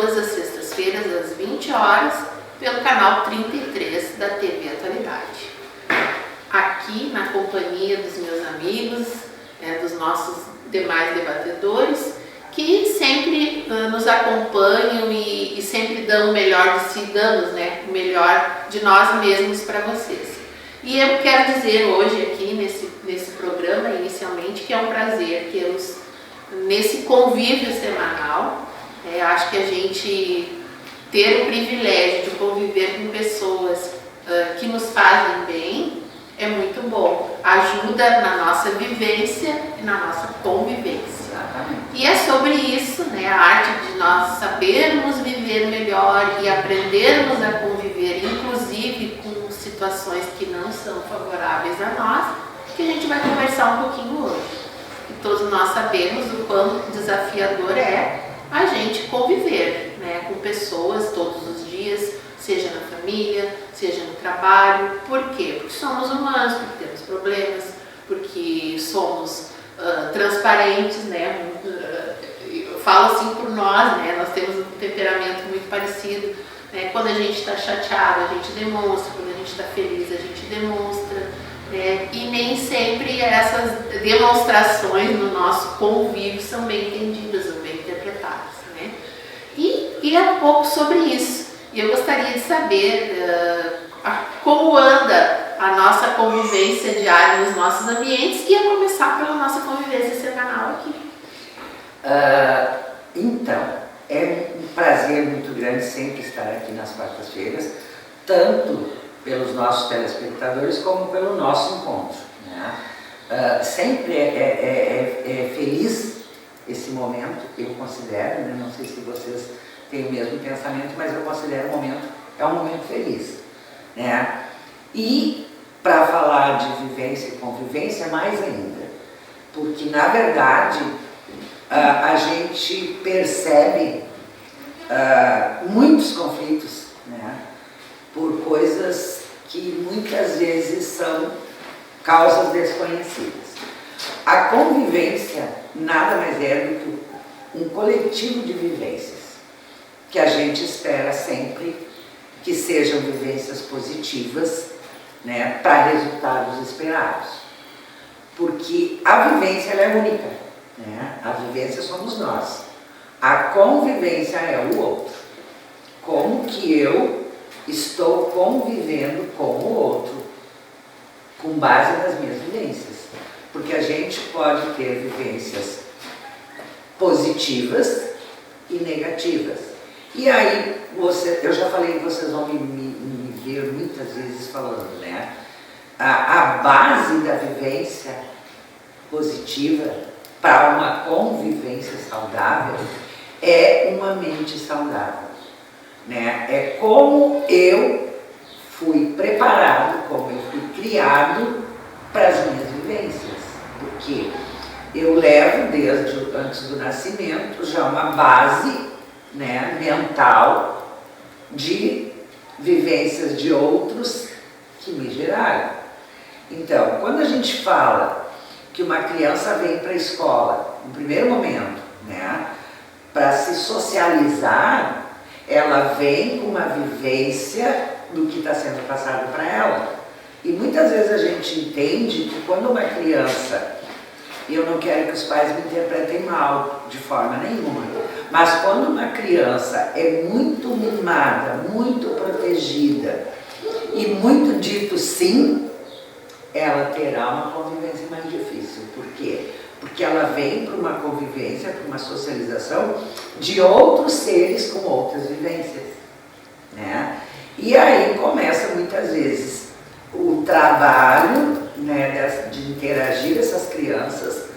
todas as sextas-feiras, às 20 horas, pelo canal 33 da TV Atualidade. Aqui, na companhia dos meus amigos, dos nossos demais debatedores, que sempre nos acompanham e sempre dão o melhor de si, damos, o melhor de nós mesmos para vocês. E eu quero dizer hoje aqui nesse programa, inicialmente, que é um prazer tê-los nesse convívio semanal. Acho que a gente ter o privilégio de conviver com pessoas que nos fazem bem é muito bom. Ajuda na nossa vivência e na nossa convivência. E é sobre isso, a arte de nós sabermos viver melhor e aprendermos a conviver, inclusive com situações que não são favoráveis a nós, que a gente vai conversar um pouquinho hoje. E todos nós sabemos o quão desafiador é a gente conviver com pessoas todos os dias, seja na família, seja no trabalho. Por quê? Porque somos humanos, porque temos problemas, porque somos transparentes, eu falo assim por nós, nós temos um temperamento muito parecido, quando a gente está chateado, a gente demonstra, quando a gente está feliz, a gente demonstra, e nem sempre essas demonstrações no nosso convívio são bem entendidas ou bem interpretadas, E é um pouco sobre isso. E eu gostaria de saber como anda a nossa convivência diária nos nossos ambientes, e a começar pela nossa convivência semanal aqui. Então, é um prazer muito grande sempre estar aqui nas quartas-feiras, tanto pelos nossos telespectadores como pelo nosso encontro. Sempre é feliz esse momento, eu considero, não sei se vocês têm o mesmo pensamento, mas eu considero o momento, é um momento feliz. E para falar de vivência e convivência, mais ainda, porque na verdade a gente percebe muitos conflitos, por coisas que muitas vezes são causas desconhecidas. A convivência nada mais é do que um coletivo de vivências que a gente espera sempre que sejam vivências positivas, para resultados esperados. Porque a vivência ela é única, a vivência somos nós. A convivência é o outro. Como que eu estou convivendo com o outro, com base nas minhas vivências. Porque a gente pode ter vivências positivas e negativas. E aí, eu já falei que vocês vão me ver muitas vezes falando, a base da vivência positiva para uma convivência saudável é uma mente saudável. É como eu fui preparado, como eu fui criado para as minhas vivências. Porque eu levo desde antes do nascimento já uma base mental de vivências de outros que me geraram. Então, quando a gente fala que uma criança vem para a escola, no primeiro momento, para se socializar, ela vem com uma vivência do que está sendo passado para ela. E muitas vezes a gente entende que quando uma criança, e eu não quero que os pais me interpretem mal, de forma nenhuma, mas quando uma criança é muito mimada, muito protegida e muito dito sim, ela terá uma convivência mais difícil. Por quê? Porque ela vem para uma convivência, para uma socialização de outros seres com outras vivências. E aí começa muitas vezes o trabalho de interagir essas crianças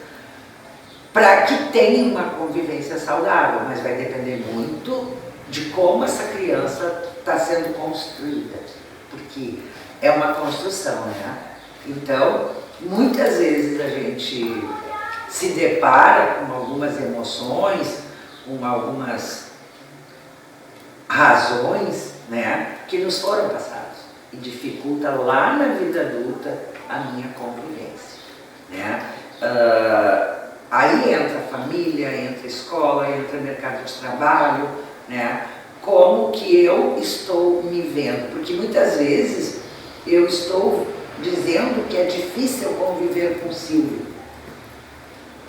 para que tenham uma convivência saudável, mas vai depender muito de como essa criança está sendo construída, porque é uma construção, Então, muitas vezes a gente se depara com algumas emoções, com algumas razões, que nos foram passadas e dificulta lá na vida adulta a minha convivência, Aí entra a família, entra a escola, entra o mercado de trabalho, né? Como que eu estou me vendo, porque muitas vezes eu estou dizendo que é difícil conviver com o Silvio.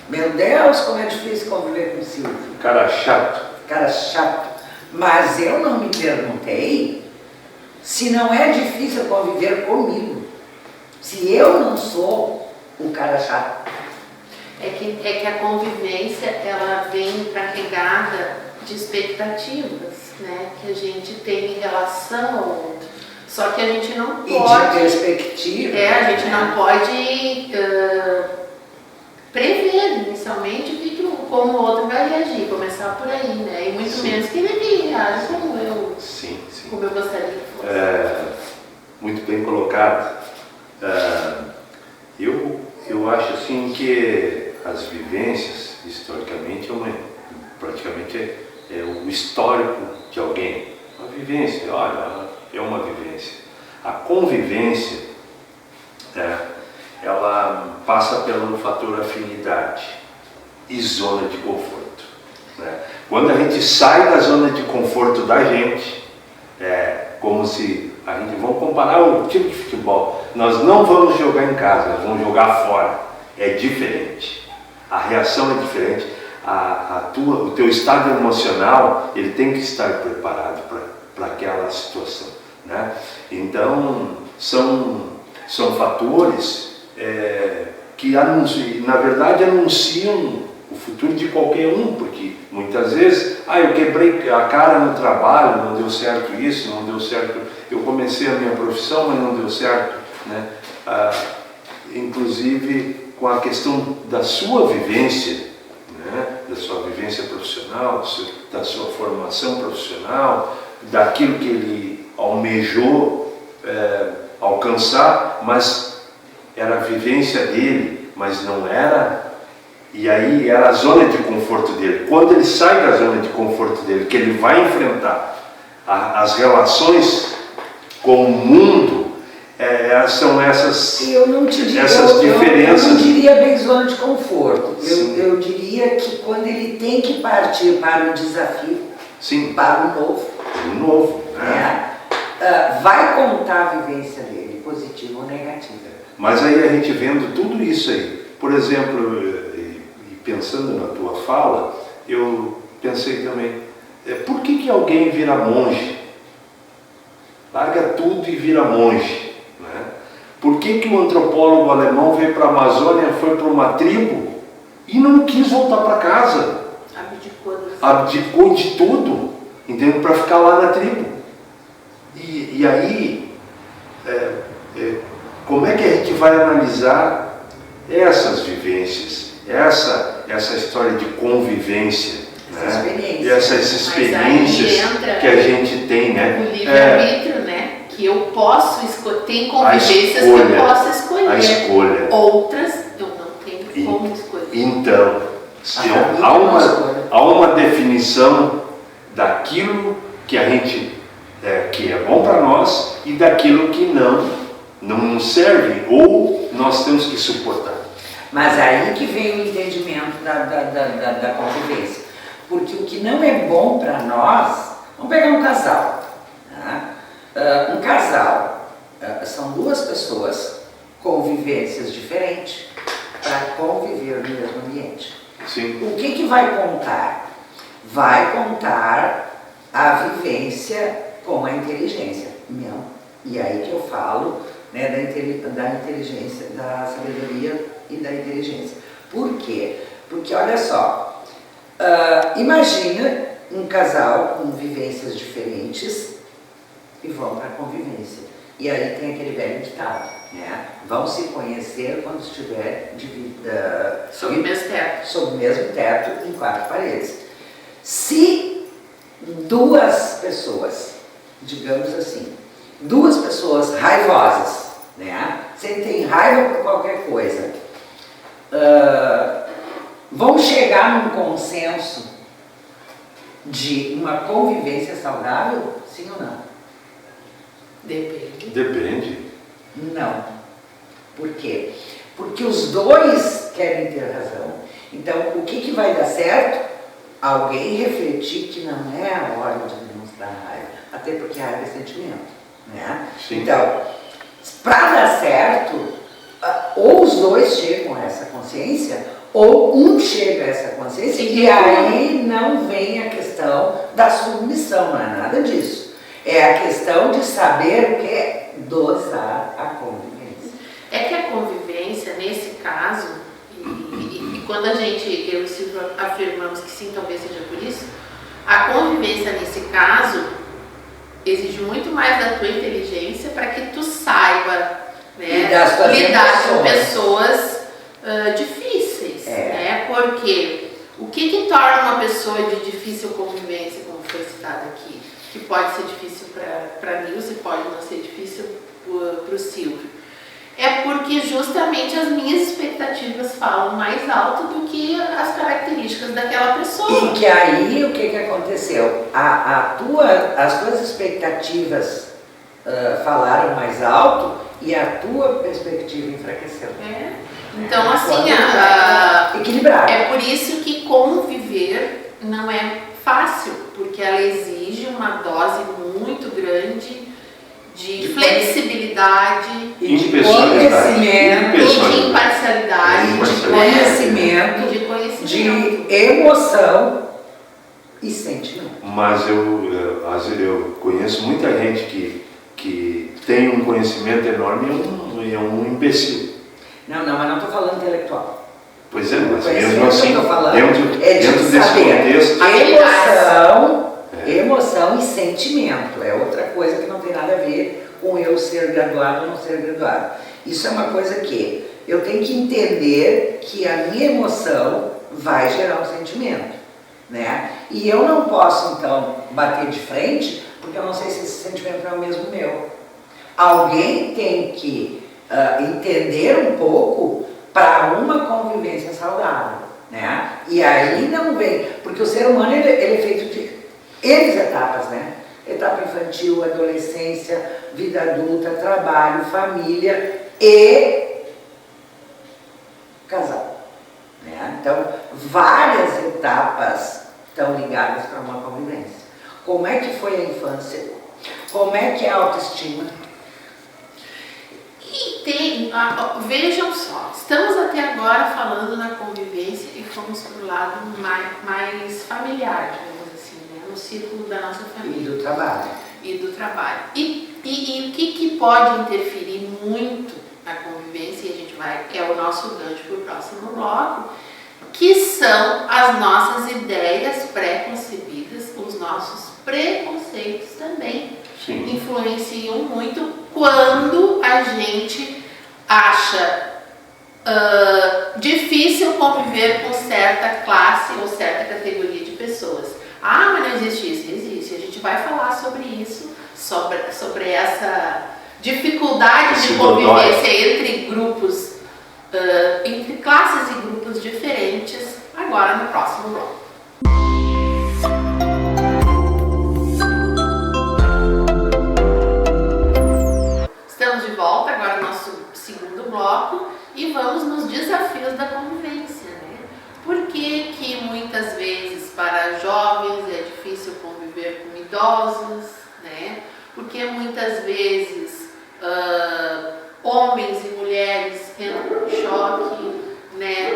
Meu Deus, como é difícil conviver com o Silvio. Cara chato. Cara chato. Mas eu não me perguntei se não é difícil conviver comigo. Se eu não sou o cara chato. É que a convivência, ela vem carregada de expectativas, né? Que a gente tem em relação ao outro. Só que a gente não pode... E de perspectiva. a gente não pode prever inicialmente como o outro vai reagir, começar por aí, né? E muito menos que ele reage como eu, como eu gostaria que fosse. Muito bem colocado. Eu acho assim que as vivências, historicamente, praticamente é o histórico de alguém. Uma vivência, olha, é uma vivência. A convivência, ela passa pelo fator afinidade e zona de conforto, né? Quando a gente sai da zona de conforto da gente, como se a gente, vamos comparar o tipo de futebol, nós não vamos jogar em casa, nós vamos jogar fora, é diferente, a reação é diferente, o teu estado emocional, ele tem que estar preparado para aquela situação, né? Então, são fatores que na verdade anunciam o futuro de qualquer um, porque muitas vezes, eu quebrei a cara no trabalho, não deu certo isso, não deu certo, eu comecei a minha profissão, mas não deu certo, né? Inclusive com a questão da sua vivência, né? Da sua vivência profissional, da sua formação profissional, daquilo que ele almejou alcançar, mas era a vivência dele, mas não era. E aí era a zona de conforto dele. Quando ele sai da zona de conforto dele, que ele vai enfrentar as relações com o mundo, são essas diferenças. Eu não diria bem zona de conforto. Eu diria que quando ele tem que partir para um desafio, para o novo, vai contar a vivência dele, positiva ou negativa. Mas aí a gente vendo tudo isso aí, por exemplo, pensando na tua fala, eu pensei também, por que alguém vira monge? Larga tudo e vira monge, né? Por que o antropólogo alemão veio para a Amazônia, foi para uma tribo e não quis voltar para casa? Abdicou de tudo, entendeu? Para ficar lá na tribo. E aí, como é que a gente vai analisar essas vivências? Essa história de convivência, essas experiências que a gente tem, né? O livre-arbítrio, né? Que eu posso escolher, tem convivências que eu posso escolher. A escolha. Outras eu não tenho como escolher. Então, há uma definição daquilo que a gente que é bom para nós e daquilo que não serve ou nós temos que suportar. Mas aí que vem o entendimento da convivência. Porque o que não é bom para nós, vamos pegar um casal. Tá? Um casal são duas pessoas com vivências diferentes para conviver no mesmo ambiente. Sim. O que vai contar? Vai contar a vivência com a inteligência. Não. E aí que eu falo, né, da inteligência, da sabedoria e da inteligência. Por quê? Porque olha só, imagina um casal com vivências diferentes e vão para a convivência. E aí tem aquele velho ditado, né? Vão se conhecer quando estiver sob o mesmo teto. Sob o mesmo teto, em quatro paredes. Se duas pessoas, digamos assim, duas pessoas raivosas, né? Sentem raiva por qualquer coisa, vão chegar num consenso de uma convivência saudável, sim ou não? Depende. Não. Por quê? Porque os dois querem ter razão. Então, o que vai dar certo? alguém refletir que não é a hora de demonstrar raiva, até porque a raiva é sentimento, né? Sim. Então, para dar certo, ou os dois chegam a essa consciência, ou um chega a essa consciência, e aí não vem a questão da submissão, não é nada disso. É a questão de saber o que é dosar a convivência. É que a convivência, nesse caso, e quando a gente, eu e o Silvio afirmamos que sim, talvez seja por isso, a convivência nesse caso exige muito mais da tua inteligência para que tu saiba, né, lidar com pessoas difíceis, né? Porque o que torna uma pessoa de difícil convivência, como foi citado aqui, que pode ser difícil para mim, ou pode não ser difícil para o Silvio? É porque justamente as minhas expectativas falam mais alto do que as características daquela pessoa. E que aí o que aconteceu? As tuas expectativas falaram mais alto e a tua perspectiva enfraqueceu. Então, assim, equilibrado. É por isso que conviver não é fácil, porque ela exige uma dose muito grande de flexibilidade, e de conhecimento, e de imparcialidade, de conhecimento, de emoção e sentimento. Mas eu conheço muita gente que tem um conhecimento enorme e é um imbecil. Não, mas não estou falando intelectual. Pois é, mas mesmo assim, dentro desse saber contexto... Emoção e sentimento é outra coisa que não tem nada a ver com eu ser graduado ou não ser graduado. Isso é uma coisa que eu tenho que entender que a minha emoção vai gerar um sentimento, né? E eu não posso, então, bater de frente, porque eu não sei se esse sentimento é o mesmo meu. Alguém tem que entender um pouco para uma convivência saudável, né? E aí não vem, porque o ser humano ele é feito de etapas, né? Etapa infantil, adolescência, vida adulta, trabalho, família e casal, né? Então, várias etapas estão ligadas para uma convivência. Como é que foi a infância? Como é que é a autoestima? E vejam só, estamos até agora falando na convivência e fomos para o lado mais familiar, no círculo da nossa família. E do trabalho. E o que pode interferir muito na convivência, e a gente é o nosso gancho para o próximo bloco, que são as nossas ideias pré-concebidas, os nossos preconceitos também. Sim. Influenciam muito quando a gente acha difícil conviver com certa classe ou certa categoria de pessoas. Mas não existe isso. Existe. A gente vai falar sobre isso, sobre essa dificuldade de convivência entre grupos, entre classes e grupos diferentes, agora no próximo bloco. Estamos de volta agora no nosso segundo bloco e vamos nos desafios da convivência, né? Por que muitas vezes para jovens é difícil conviver com idosos, né? Porque muitas vezes homens e mulheres entram em choque, né?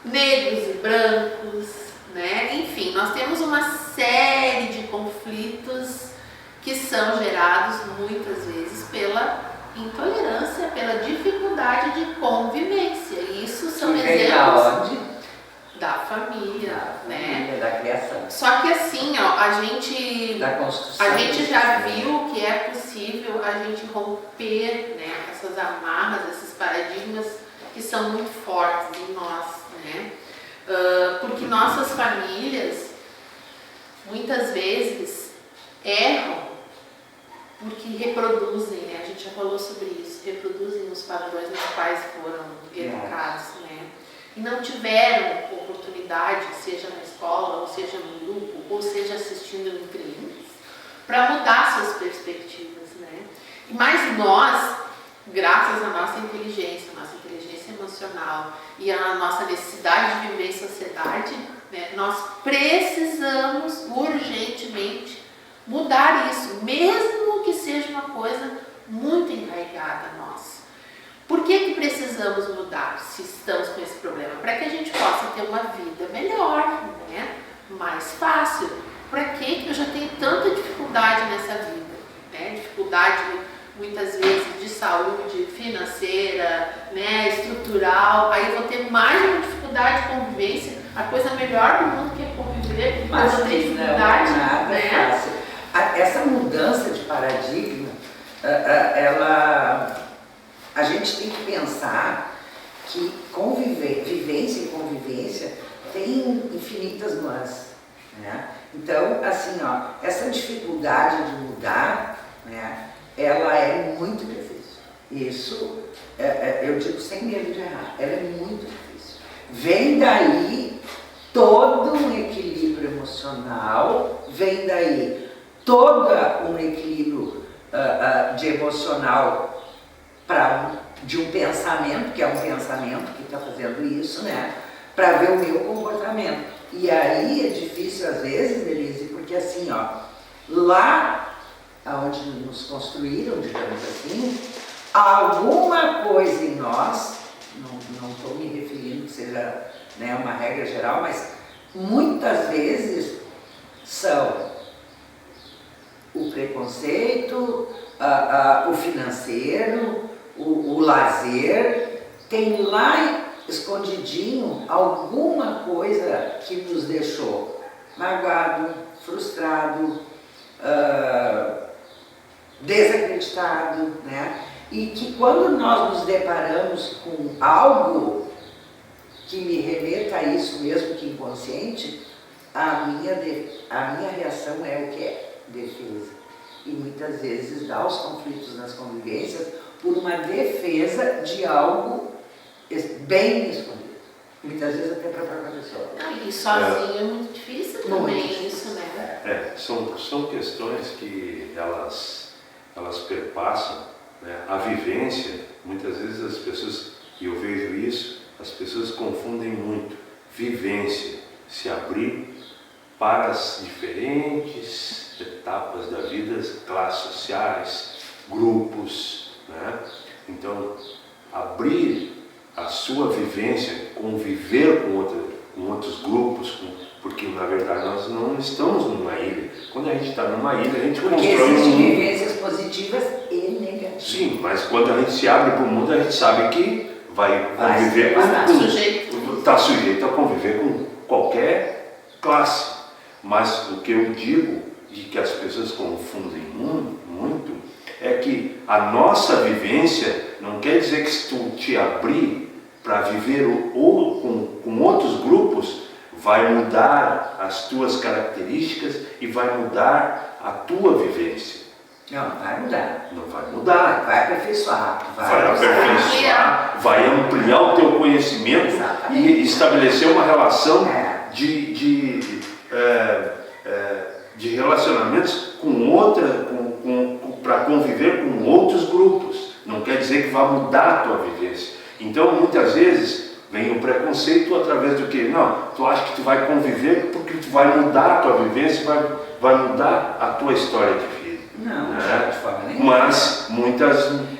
Negros e brancos, né? Enfim, nós temos uma série de conflitos que são gerados muitas vezes pela intolerância, pela dificuldade de convivência. E isso são exemplos da família, né? Da criação. Só que assim, a gente já viu que é possível a gente romper, né, essas amarras, esses paradigmas que são muito fortes em nós, né? Porque nossas famílias muitas vezes erram porque reproduzem, né? A gente já falou sobre isso, reproduzem os padrões nos quais foram educados, né? E não tiveram oportunidade, seja na escola, ou seja no grupo, ou seja assistindo entre eles, para mudar suas perspectivas, né? Mas nós, graças à nossa inteligência emocional e à nossa necessidade de viver em sociedade, né? Nós precisamos urgentemente mudar isso, mesmo que seja uma coisa muito enraizada a nós. Por que precisamos mudar se estamos com esse problema? Para que a gente possa ter uma vida melhor, né? Mais fácil. Para que eu já tenho tanta dificuldade nessa vida? Né? Dificuldade muitas vezes de saúde financeira, né? Estrutural. Aí eu vou ter mais uma dificuldade de convivência. A coisa melhor do mundo que é conviver, mas eu tenho dificuldade. Não é nada fácil. Essa mudança de paradigma, a gente tem que pensar que vivência e convivência tem infinitas nuances, né? Então, assim, ó, essa dificuldade de mudar, né, ela é muito difícil. Isso, eu digo sem medo de errar, ela é muito difícil. Vem daí todo um equilíbrio emocional, vem daí todo um equilíbrio de emocional de um pensamento, que é um pensamento que está fazendo isso, né? Para ver o meu comportamento. E aí é difícil às vezes, Denise, porque assim, ó, lá onde nos construíram, digamos assim, alguma coisa em nós, não estou me referindo que seja, né, uma regra geral, mas muitas vezes são o preconceito, o financeiro, o lazer, tem lá escondidinho alguma coisa que nos deixou magoado, frustrado, desacreditado, né? E que quando nós nos deparamos com algo que me remeta a isso mesmo que inconsciente, a minha reação é o que é? Defesa. E muitas vezes dá os conflitos nas convivências por uma defesa de algo bem escondido. Muitas vezes até para a própria pessoa. E sozinho é muito difícil também isso, né? São questões que elas perpassam, né? A vivência, muitas vezes as pessoas, e eu vejo isso, as pessoas confundem muito vivência, se abrir para as diferentes etapas da vida, classes sociais, grupos, né? Então, abrir a sua vivência, conviver com outros grupos, porque na verdade nós não estamos numa ilha. Quando a gente está numa ilha, a gente porque constrói existem vivências positivas e negativas. Sim, mas quando a gente se abre para o mundo, a gente sabe que vai conviver está sujeito a conviver com qualquer classe. Mas o que eu digo, e que as pessoas confundem muito, é que a nossa vivência não quer dizer que se tu te abrir para viver com outros grupos, vai mudar as tuas características e vai mudar a tua vivência. Não vai mudar. Não vai mudar. Vai aperfeiçoar. Vai ampliar o teu conhecimento. Exatamente. E estabelecer uma relação de relacionamentos para conviver com outros grupos. Não quer dizer que vai mudar a tua vivência. Então, muitas vezes, vem o preconceito através do que? Não, tu acha que tu vai conviver porque tu vai mudar a tua vivência, vai mudar a tua história de vida. Não, né? De forma nenhuma. Mas,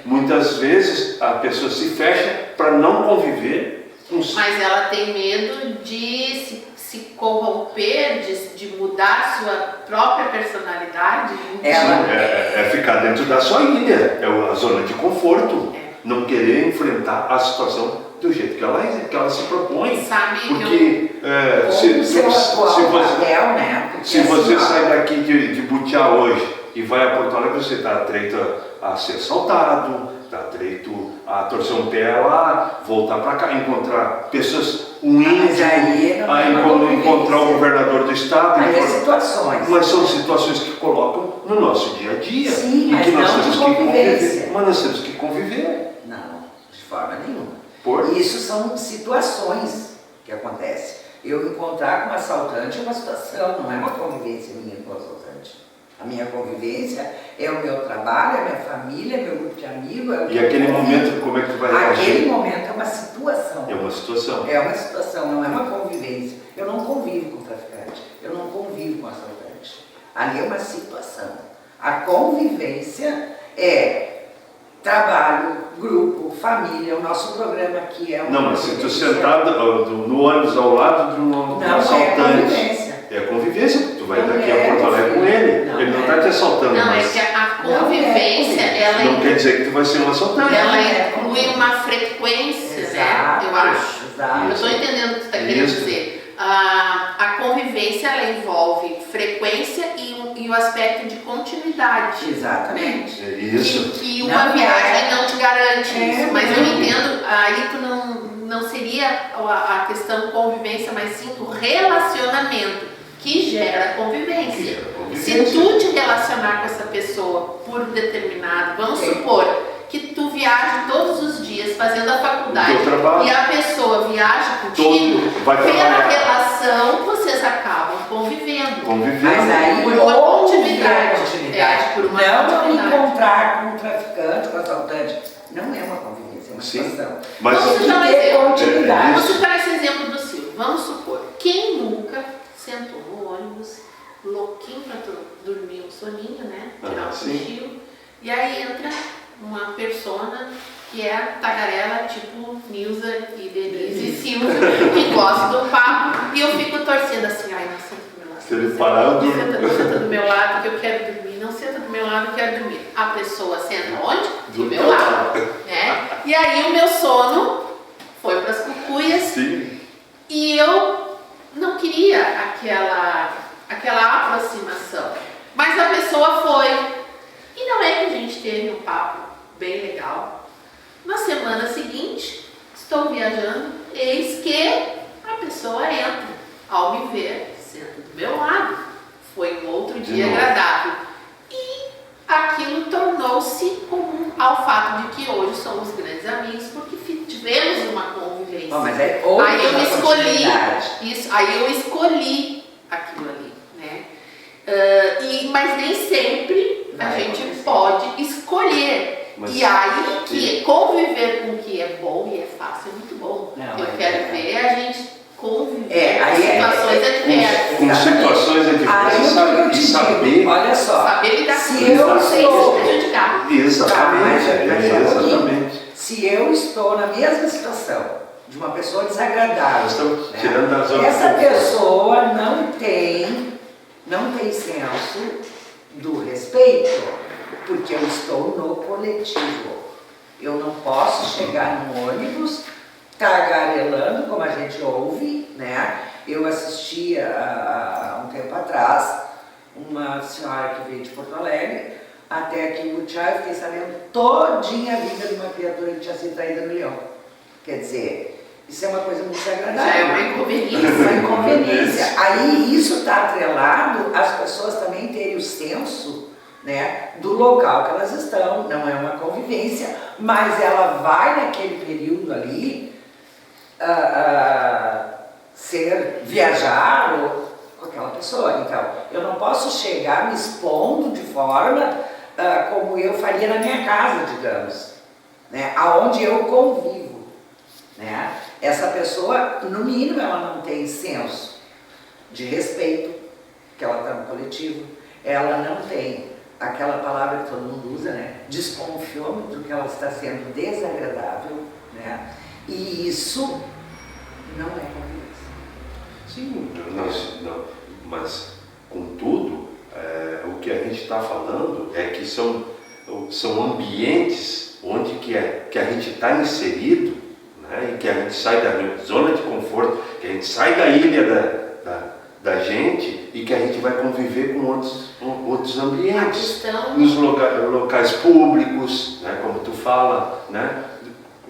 muitas vezes, a pessoa se fecha para não conviver com... Mas ela tem medo de se corromper, de mudar sua própria personalidade. É ficar dentro da sua ilha, é a zona de conforto. Não querer enfrentar a situação do jeito que ela se propõe. Sabe, porque se você sai daqui de Butiá hoje e vai a Porto Alegre, você está atreito a ser assaltado, está atreito a torcer um pé lá, voltar para cá, encontrar pessoas, encontrar o governador do estado. Mas são situações que colocam no nosso dia a dia. Sim, em que nós temos que conviver. Mas nós temos que conviver. Não, de forma nenhuma. Por? Isso são situações que acontecem. Eu encontrar com um assaltante é uma situação, não é uma convivência minha com o assaltante. A minha convivência é o meu trabalho, é a minha família, é meu grupo de amigos. E aquele momento, como é que tu vai reagir? Aquele momento é uma situação. É uma situação. É uma situação, não é uma convivência. Eu não convivo com traficante, eu não convivo com assaltante. Ali é uma situação. A convivência é trabalho, grupo, família. O nosso programa aqui é uma Não, mas se tu convivência. sentado no ônibus ao lado de um Não, é assaltante. convivência. É convivência, porque tu vai Não daqui é, a Porto Alegre com filho. ele. Não Ele não é. está te assaltando, Não, é mas que a Não é convivência, ela não quer dizer que tu vai ser um assaltante. ela é inclui uma frequência, Exato, né? Eu acho. exato. Eu estou entendendo o que tu está querendo Isso. dizer. A convivência, ela envolve frequência e o aspecto de continuidade. Exatamente. É isso. Que uma Não viagem é. não te garante É, isso. Mas eu não. entendo, aí tu não seria a questão convivência, mas sim o relacionamento que gera convivência. Que gera Se convivência. tu te relacionar com essa pessoa por determinado, vamos supor que tu viaja todos os dias fazendo a faculdade O teu trabalho. e a pessoa viaja contigo, Todo vai pela trabalhar. relação vocês acabam convivendo. Convivendo. Mas aí Por uma houve continuidade. a continuidade. É, por uma não continuidade. encontrar com um traficante, com um assaltante. Não é uma convivência, é uma Sim. situação. Mas Vamos Tem dar um que ter exemplo. continuidade. Vamos citar esse exemplo do Silvio. Vamos supor, quem nunca sentou no ônibus, louquinho para dormir um soninho, né? Tirar um sim. cochilo. E aí entra uma persona que é tagarela, tipo Nilza e Denise e Silvio, que gosta do papo. E eu fico torcendo assim, ai, não senta do meu lado. Se ele parar, eu durmo. Não senta do meu lado que eu quero dormir. Não senta do meu lado que eu quero dormir. A pessoa senta onde? Do meu lado. Né? E aí o meu sono foi para as cucuias. Sim. E eu não queria aquela aproximação. Mas a pessoa foi. E não é que a gente teve um papo bem legal. Na semana seguinte, estou viajando, eis que a pessoa entra. Ao me ver, senta do meu lado. Foi um outro dia novo. agradável. E aquilo tornou-se comum ao fato de que hoje somos grandes amigos, porque tivemos uma convivência. Bom, mas aí houve Aí eu uma escolhi continuidade. isso, aí eu escolhi aquilo ali, né? Mas nem sempre Vai a gente acontecer. pode escolher. Mas- e aí que conviver com o que é bom e é fácil é muito bom. Não, eu é quero verdade. ver a gente conviver É, com aí situações adversas. Com situações Aí adversas eu e te saber. digo, olha só, Saber lidar com se isso, eu não sei sou- se prejudicar. Exatamente. Mas só um pouquinho. Exatamente. se eu estou na mesma situação de uma pessoa desagradável, Nós estamos né? tirando da zona de Essa conforto. pessoa não tem senso do respeito, porque eu estou no coletivo. Eu não posso chegar num ônibus tagarelando, como a gente ouve, né? Eu assisti há um tempo atrás uma senhora que veio de Porto Alegre, até aqui em Butiá, eu fiquei sabendo todinha a vida de uma criatura que tinha sido traída no Leão. Quer dizer, isso é uma coisa muito desagradável. Já é uma inconveniência. Uma inconveniência. Aí isso está atrelado às pessoas também terem o senso, né, do local que elas estão. Não é uma convivência, mas ela vai naquele período ali viajar com aquela pessoa. Então, eu não posso chegar me expondo de forma como eu faria na minha casa, digamos, né, aonde eu convivo, né? Essa pessoa, no mínimo, ela não tem senso de respeito, que ela está no coletivo, ela não tem aquela palavra que todo mundo usa, né? Desconfiômetro, que ela está sendo desagradável, né? E isso não é convivência. Sim, mas contudo, o que a gente está falando é que são ambientes onde que a gente está inserido, né, e que a gente sai da zona de conforto, que a gente sai da ilha da gente e que a gente vai conviver com outros ambientes, nos locais públicos, né, como tu fala, né,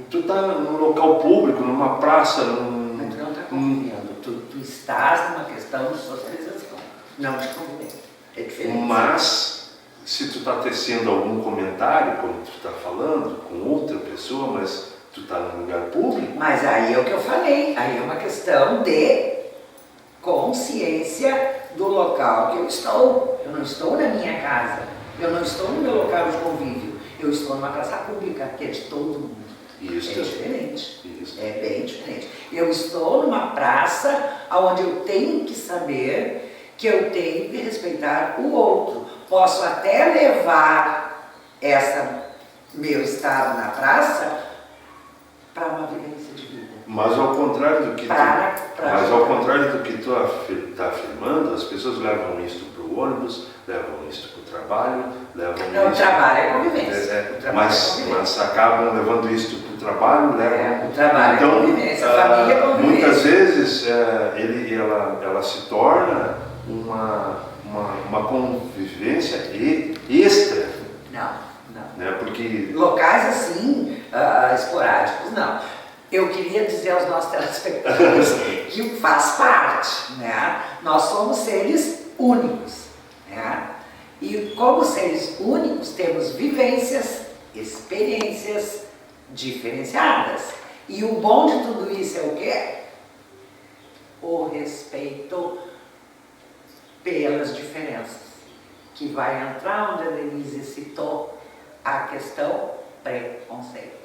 tu está num local público, numa praça, Mas tu não está convivendo, tu estás numa questão de socialização, não de convivência. É diferente. Mas se tu está tecendo algum comentário, como tu está falando, com outra pessoa, mas tu está num lugar público. Mas aí é o que eu falei, aí é uma questão de consciência do local que eu estou. Eu não estou na minha casa, eu não estou no meu local de convívio, eu estou numa praça pública, que é de todo mundo. Isso. É diferente. Isso. É bem diferente. Eu estou numa praça onde eu tenho que saber que eu tenho que respeitar o outro. Posso até levar meu estado na praça para uma vivência de vida. Mas ao contrário do que tu está afirmando, as pessoas levam isto para o ônibus, levam isto para o trabalho, Não, o trabalho é convivência. Mas acabam levando isto para o trabalho, o trabalho então, é convivência, a família é convivência. Muitas vezes ela se torna uma convivência extra. Não. Né? Porque locais assim, esporádicos, não. Eu queria dizer aos nossos telespectadores que faz parte, né? Nós somos seres únicos, né? E como seres únicos temos vivências, experiências diferenciadas. E o bom de tudo isso é o quê? O respeito pelas diferenças, que vai entrar onde a Denise citou a questão preconceito.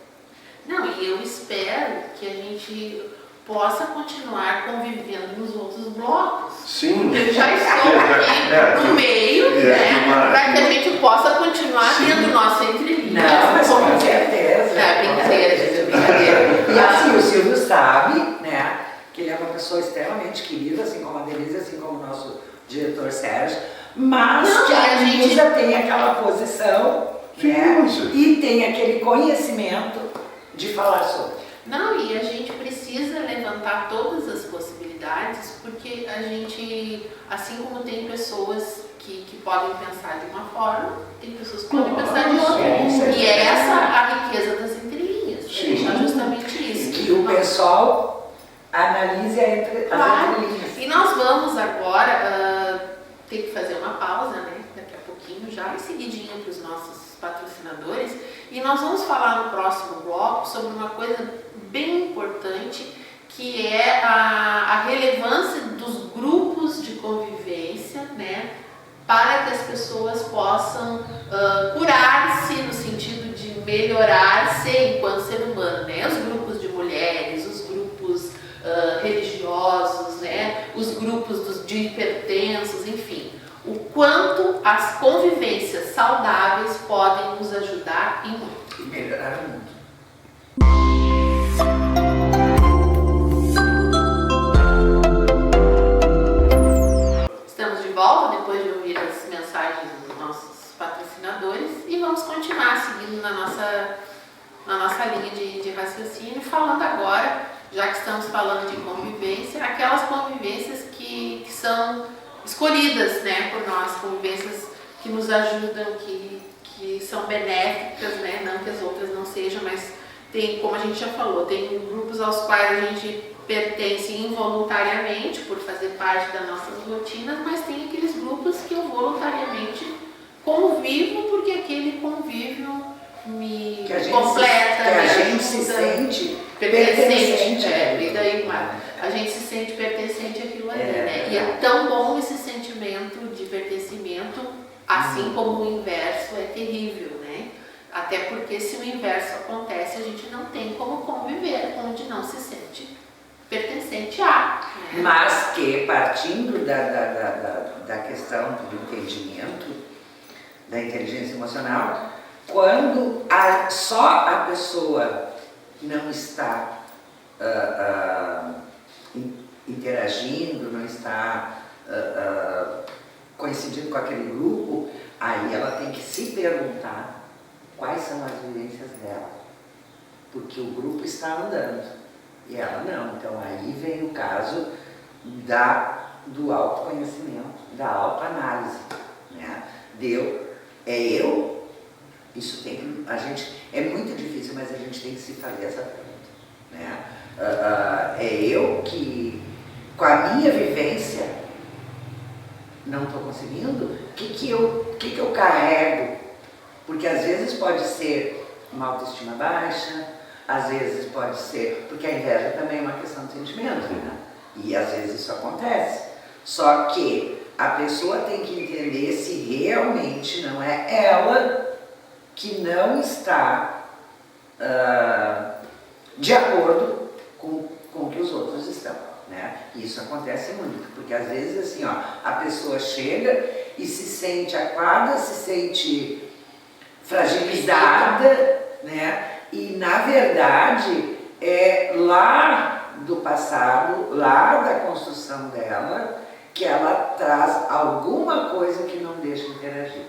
Não, e eu espero que a gente possa continuar convivendo nos outros blocos. Sim. Eu já estou aqui no meio, né, para que a gente possa continuar tendo nosso entrelinhas. Não, mas com certeza. Brincadeira, gente, brincadeira. E assim, o Silvio sabe, né, que ele é uma pessoa extremamente querida, assim como a Denise, assim como o nosso diretor Sérgio, mas não, que a Luísa tem aquela posição, né, e tem aquele conhecimento de falar sobre. Não, e a gente precisa levantar todas as possibilidades, porque a gente, assim como tem pessoas que podem pensar de uma forma, tem pessoas que podem pensar de outra. E é essa a riqueza das entrelinhas, é justamente isso. Que o pessoal analise as entrelinhas. E nós vamos agora ter que fazer uma pausa, né? Daqui a pouquinho, já em seguidinho para os nossos patrocinadores. E nós vamos falar no próximo bloco sobre uma coisa bem importante, que é a relevância dos grupos de convivência, né, para que as pessoas possam curar-se no sentido de melhorar-se enquanto ser humano, né, os grupos de mulheres, os grupos religiosos, né, os grupos de hipertensos, enfim, o quanto as convivências saudáveis podem nos ajudar e muito. E melhorar o mundo. Estamos de volta depois de ouvir as mensagens dos nossos patrocinadores e vamos continuar seguindo na nossa linha de raciocínio, falando agora, já que estamos falando de convivência, aquelas convivências que são escolhidas, né, por nós, convivências que nos ajudam, que são benéficas, né, não que as outras não sejam, mas tem, como a gente já falou, tem grupos aos quais a gente pertence involuntariamente por fazer parte das nossas rotinas, mas tem aqueles grupos que eu voluntariamente convivo porque aquele convívio me completa, que a gente se sente pertencente. E daí a gente se sente pertencente àquilo ali, né? E é tão bom esse sentimento de pertencimento, assim como o inverso é terrível, né? Até porque se o inverso acontece, a gente não tem como conviver onde não se sente pertencente a. Né? Mas que, partindo da questão do entendimento, da inteligência emocional, quando só a pessoa não está interagindo, não está coincidindo com aquele grupo, aí ela tem que se perguntar quais são as vivências dela, porque o grupo está andando e ela não. Então aí vem o caso do autoconhecimento, da autoanálise, né? Isso tem que, é muito difícil, mas a gente tem que se fazer essa pergunta, né? É eu que, com a minha vivência, não estou conseguindo? O que eu carrego? Porque às vezes pode ser uma autoestima baixa, às vezes pode ser, porque a inveja também é uma questão de sentimento, né? E às vezes isso acontece. Só que a pessoa tem que entender se realmente não é ela que não está de acordo com o que os outros estão, né? Isso acontece muito, porque às vezes assim, ó, a pessoa chega e se sente acuada, se sente fragilizada, né? E na verdade é lá do passado, lá da construção dela, que ela traz alguma coisa que não deixa interagir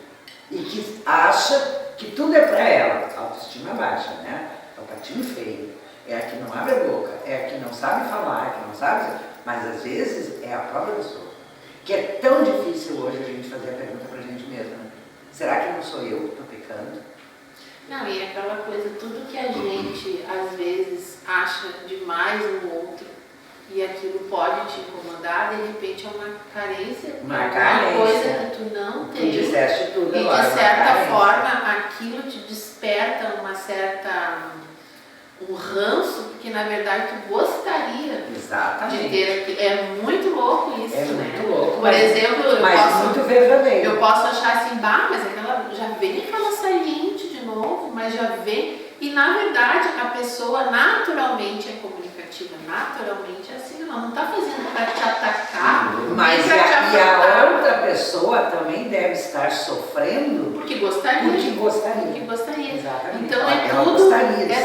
e que acha que tudo é para ela. Autoestima baixa, né? É o patinho feio, é a que não abre a boca, é a que não sabe falar, é a que não sabe, mas às vezes é a própria pessoa. Que é tão difícil hoje a gente fazer a pergunta para a gente mesma, né? Será que não sou eu que estou pecando? Não, e aquela coisa, tudo que a gente às vezes acha demais no outro e aquilo pode te incomodar, de repente é uma carência, coisa que tu não tem. Tu disseste tudo e agora, de certa forma aquilo te desperta um ranço, porque na verdade tu gostaria de ter aquilo. É muito louco isso, né? Muito louco. Por exemplo, muito verdadeiro. Eu posso achar assim, mas aquela, já vem aquela saliente de novo, mas já vem. E na verdade a pessoa naturalmente é comunicativa, naturalmente é assim, ela não está fazendo para te atacar, mas e a outra pessoa também deve estar sofrendo porque gostaria. Exatamente. Então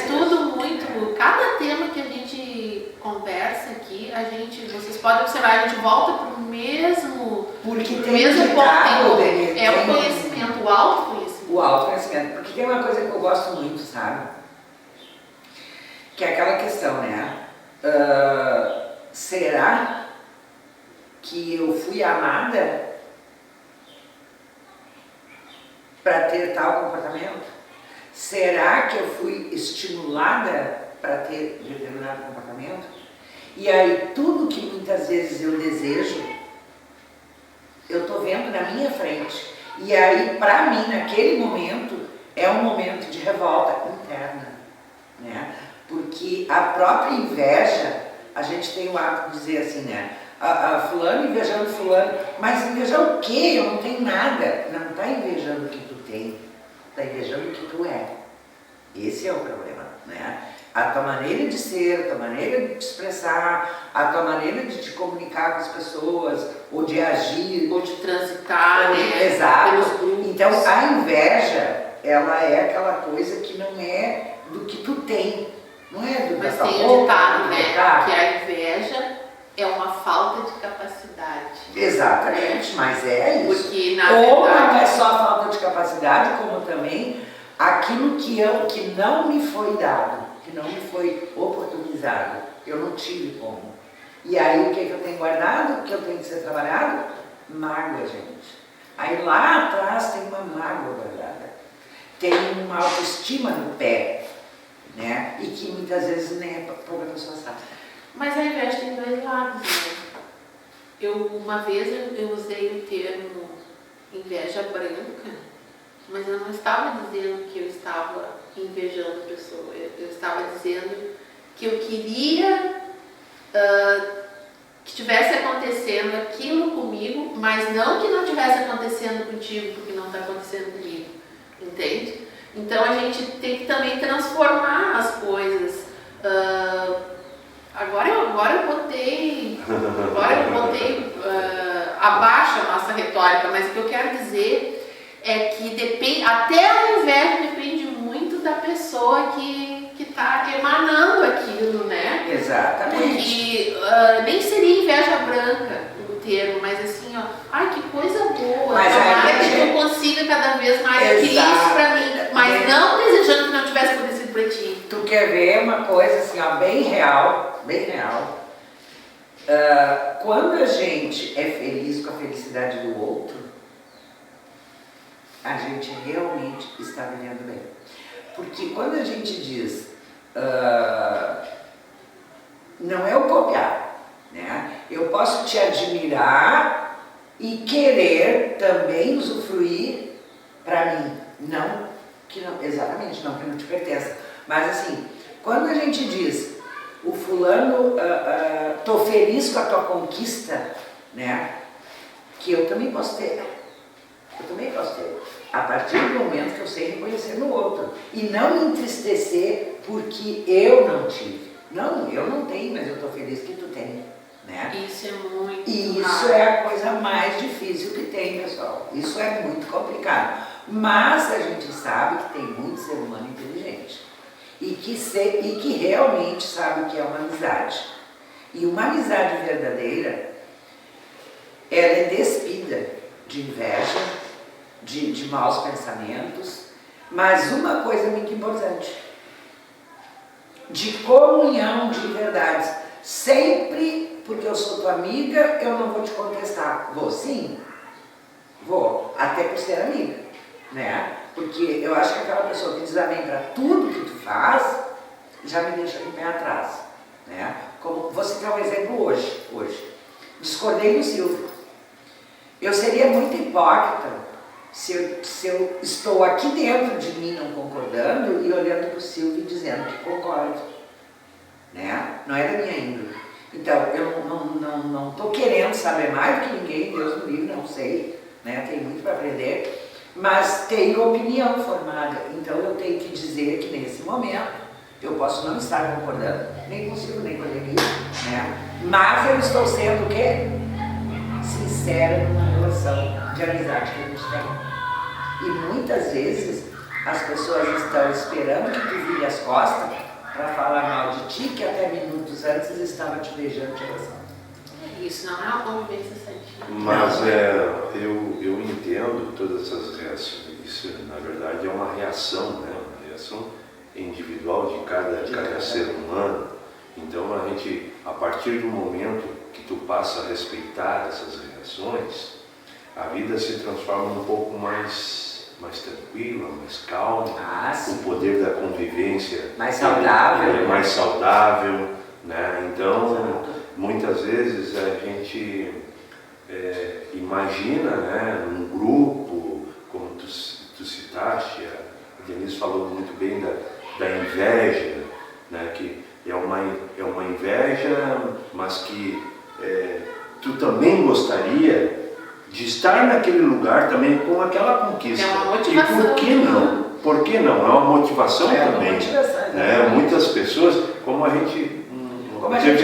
tudo muito, cada tema que a gente conversa aqui, vocês podem observar, a gente volta para o mesmo ponto, é o conhecimento, o autoconhecimento. O autoconhecimento, porque tem uma coisa que eu gosto muito, sabe? Que é aquela questão, né? Será que eu fui amada para ter tal comportamento? Será que eu fui estimulada para ter determinado comportamento? E aí tudo que muitas vezes eu desejo, eu estou vendo na minha frente. E aí, para mim, naquele momento, é um momento de revolta interna, né? Porque a própria inveja, a gente tem o hábito de dizer assim, né? A fulano invejando fulano, mas invejar o quê? Eu não tenho nada. Não está invejando o que tu tem, está invejando o que tu é. Esse é o problema, né? A tua maneira de ser, a tua maneira de te expressar, a tua maneira de te comunicar com as pessoas, ou de agir, ou de transitar, exato. Então a inveja, ela é aquela coisa que não é do que tu tem, não é do que mas tu tem. Mas tem o ditado, né? Que a inveja é uma falta de capacidade. Exatamente, mas é isso. Porque, na ou verdade, não é só a falta de capacidade, como também aquilo que não me foi dado, que não me foi oportunizado, eu não tive como. E aí o que eu tenho guardado, o que eu tenho que ser trabalhado? Mágoa, gente. Aí lá atrás tem uma mágoa guardada, tem uma autoestima no pé, né? E que muitas vezes nem a própria pessoa sabe. Mas a inveja tem dois lados, né? Uma vez eu usei o termo inveja branca, mas eu não estava dizendo que eu estava invejando a pessoa, eu estava dizendo que eu queria que estivesse acontecendo aquilo comigo, mas não que não estivesse acontecendo contigo, porque não está acontecendo comigo, entende? Então a gente tem que também transformar as coisas. Agora eu botei abaixo a nossa retórica, mas o que eu quero dizer é que depende, até a inveja depende muito da pessoa que está emanando aquilo, né? Exatamente. Porque nem seria inveja branca o termo, mas assim, ó, ai que coisa boa, tomara que eu consiga cada vez mais adquirir isso pra mim, mas não desejando que não tivesse acontecido pra ti. Tu quer ver uma coisa assim, ó, bem real, bem real. Quando a gente é feliz com a felicidade do outro, a gente realmente está vivendo bem. Porque quando a gente diz, não é o copiar, né? Eu posso te admirar e querer também usufruir para mim, não que não, exatamente, não que não te pertença. Mas assim, quando a gente diz, o fulano, tô feliz com a tua conquista, né? Que eu também posso ter. Eu também posso ter. A partir do momento que eu sei reconhecer no outro. E não me entristecer porque eu não tive. Não, eu não tenho, mas eu estou feliz que tu tem, né? Isso é muito E isso raro. é a coisa mais difícil que tem, pessoal. Isso é muito complicado. Mas a gente sabe que tem muito ser humano inteligente. E que realmente sabe o que é uma amizade. E uma amizade verdadeira, ela é despida de inveja, de maus pensamentos, mas uma coisa muito importante, de comunhão de verdades. Sempre, porque eu sou tua amiga, eu não vou te contestar. Vou sim? Vou, até por ser amiga, né? Porque eu acho que aquela pessoa que diz amém para tudo que tu faz, já me deixa com o pé atrás, né? Como vou citar um exemplo hoje. Discordei do Silvio. Eu seria muito hipócrita se eu estou aqui dentro de mim não concordando e olhando para o Silvio e dizendo que concordo, né? Não é da minha índole. Então, eu não estou querendo saber mais do que ninguém, Deus me livre, não sei, né? Tenho muito para aprender, mas tenho opinião formada. Então, eu tenho que dizer que nesse momento eu posso não estar concordando, nem com o Silvio, nem com a Denise, né? Mas eu estou sendo o quê? Sincera numa relação de amizade que a gente tem. E muitas vezes as pessoas estão esperando que tu vire as costas para falar mal de ti, que até minutos antes estava te beijando de emoção. Isso não é uma convivência sadia. Mas eu entendo todas essas reações. Isso, na verdade, é uma reação, né? Uma reação individual de cada ser humano. Então, a partir do momento que tu passa a respeitar essas reações, a vida se transforma um pouco mais tranquila, mais calma. O poder da convivência mais saudável, é mais saudável, né? Então, muitas vezes a gente imagina, né, num grupo, como tu citaste, a Denise falou muito bem da inveja, né, que é uma inveja, mas que tu também gostaria de estar naquele lugar também com aquela conquista. É uma motivação. E por que não? Por que não? É uma motivação também. Uma motivação, né? Muitas pessoas, como a gente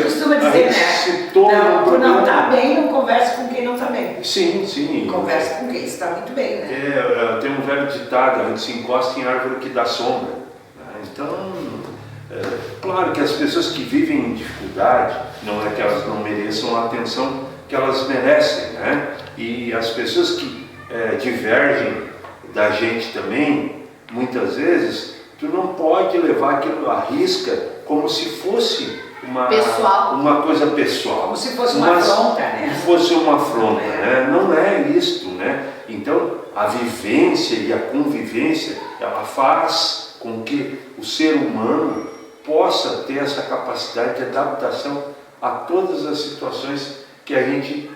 costuma dizer, né? Citou não, não está bem, não converse com quem não está bem. Sim. Converse com quem está muito bem, né? Tem um velho ditado, a gente se encosta em árvore que dá sombra. Né? Então, claro que as pessoas que vivem em dificuldade, não é que elas não mereçam a atenção que elas merecem, né? E as pessoas que divergem da gente também, muitas vezes, tu não pode levar aquilo à risca como se fosse uma coisa pessoal. Como se fosse uma afronta, né? Fosse uma afronta, né? Não é isto, né? Então, a vivência e a convivência, ela faz com que o ser humano possa ter essa capacidade de adaptação a todas as situações que a gente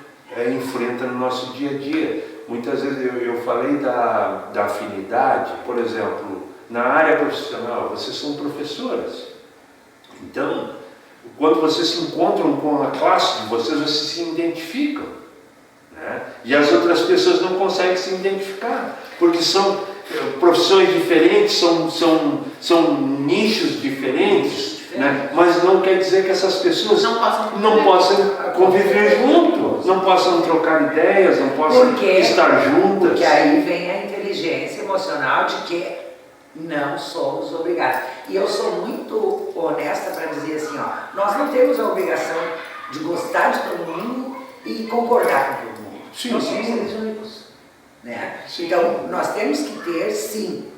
enfrenta no nosso dia a dia. Muitas vezes eu falei da afinidade, por exemplo, na área profissional, vocês são professoras. Então, quando vocês se encontram com a classe de vocês se identificam, né? E as outras pessoas não conseguem se identificar, porque são profissões diferentes, são nichos diferentes, né? Mas não quer dizer que essas pessoas não possam conviver junto, não possam trocar ideias, não possam estar juntas. Porque aí vem a inteligência emocional de que não somos obrigados. E eu sou muito honesta para dizer assim, ó, nós não temos a obrigação de gostar de todo mundo e concordar com todo mundo. Nós somos seres únicos, né? Então, nós temos que ter, sim,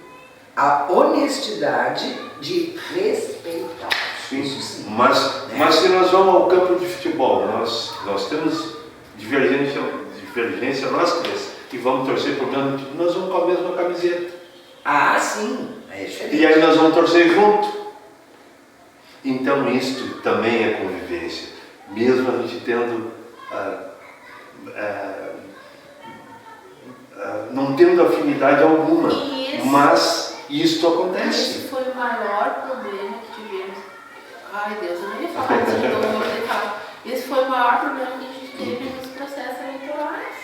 a honestidade de respeitar. Sim. Mas se nós vamos ao campo de futebol, nós temos divergência nós três, e vamos torcer por mesmo time, nós vamos com a mesma camiseta. Ah, sim, é diferente. E aí nós vamos torcer junto. Então isto também é convivência, mesmo a gente tendo não tendo afinidade alguma, mas isto acontece. Esse foi o maior problema que tivemos. Ai Deus, eu não ia falar disso, não vou falar. Esse foi o maior problema que a gente teve nos processos eleitorais.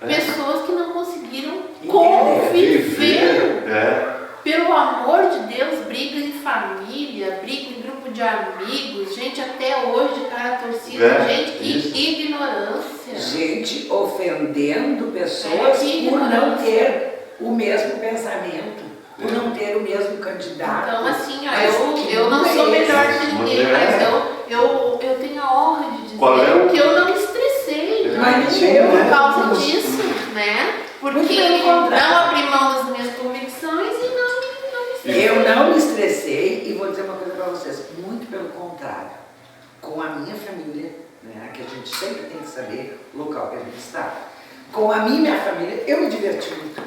Pessoas que não conseguiram conviver pelo amor de Deus, briga em família, briga em grupo de amigos, gente até hoje, cara torcida, gente, que ignorância. Gente ofendendo pessoas por não ter o mesmo pensamento, por não ter o mesmo candidato. Então, assim, ó, eu não sou melhor que ninguém, mas eu tenho a honra de dizer que eu não me estressei por causa disso, né? Porque não abri mão das minhas convicções e não me estressei. Eu não me estressei e vou dizer uma coisa para vocês, muito pelo contrário. Com a minha família, né, que a gente sempre tem que saber o local que a gente está. Com a minha família, eu me diverti muito.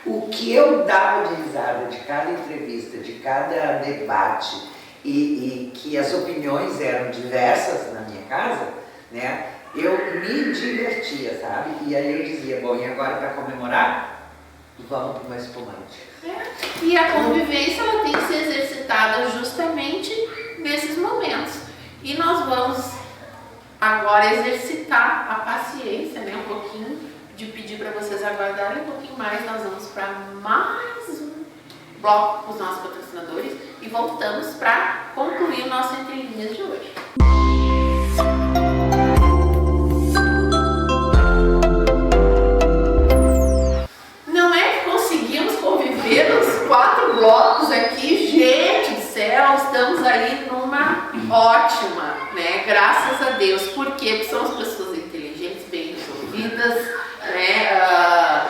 O que eu dava de risada de cada entrevista, de cada debate e que as opiniões eram diversas na minha casa, né? Eu me divertia, sabe? E aí eu dizia, bom, e agora para comemorar? Vamos para uma espumante. E a convivência ela tem que ser exercitada justamente nesses momentos. E nós vamos agora exercitar a paciência, né? Um pouquinho, de pedir para vocês aguardarem um pouquinho mais. Nós vamos para mais um bloco com os nossos patrocinadores e voltamos para concluir o nosso Entre Linhas de hoje. Os 4 blocos aqui, gente do céu, estamos aí numa ótima, né? Graças a Deus. Por quê? Porque somos pessoas inteligentes, bem resolvidas, né?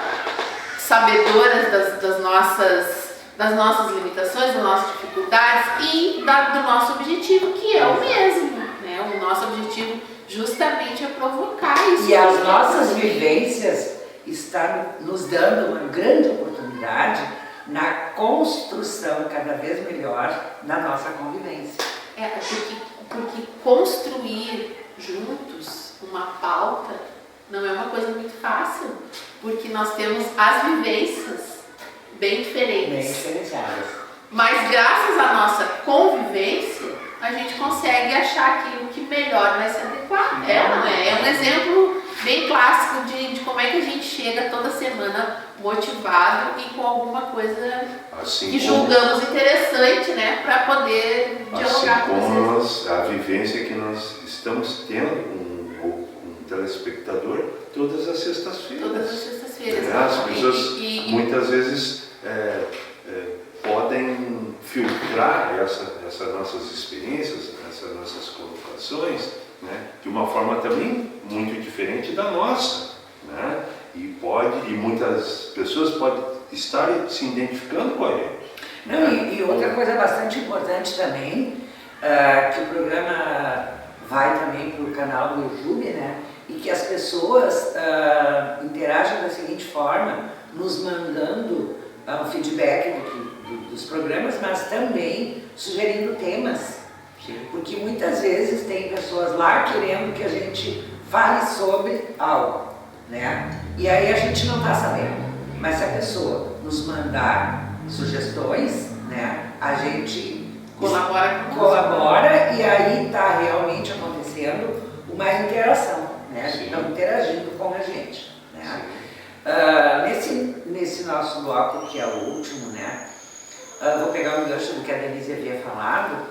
Sabedoras das nossas limitações, das nossas dificuldades e do nosso objetivo, que é o mesmo, né? O nosso objetivo justamente é provocar isso. E as nossas vivências estão nos dando uma grande oportunidade na construção cada vez melhor da nossa convivência. Porque construir juntos uma pauta não é uma coisa muito fácil, porque nós temos as vivências bem diferentes. Bem diferenciadas. Mas graças à nossa convivência, a gente consegue achar aquilo que melhor vai se adequar. Não é? É um exemplo bem clássico de como é que a gente chega toda semana motivado e com alguma coisa assim que julgamos interessante, né, para poder dialogar com vocês. A vivência que nós estamos tendo com um telespectador todas as sextas-feiras. Todas as sextas-feiras. As pessoas muitas vezes podem filtrar essas nossas experiências, essas nossas colocações, né, de uma forma também muito diferente da nossa, né? E muitas pessoas podem estar se identificando com a gente. Não, e outra coisa bastante importante também, que o programa vai também para o canal do YouTube, né? E que as pessoas interagem da seguinte forma, nos mandando um feedback dos programas, mas também sugerindo temas. Porque muitas vezes tem pessoas lá querendo que a gente fale sobre algo, né? E aí a gente não está sabendo. Mas se a pessoa nos mandar sugestões, né, a gente colabora e aí está realmente acontecendo uma interação, né? Estão interagindo com a gente, né? Nesse nosso bloco, que é o último, né? Vou pegar um gancho do que a Denise havia falado,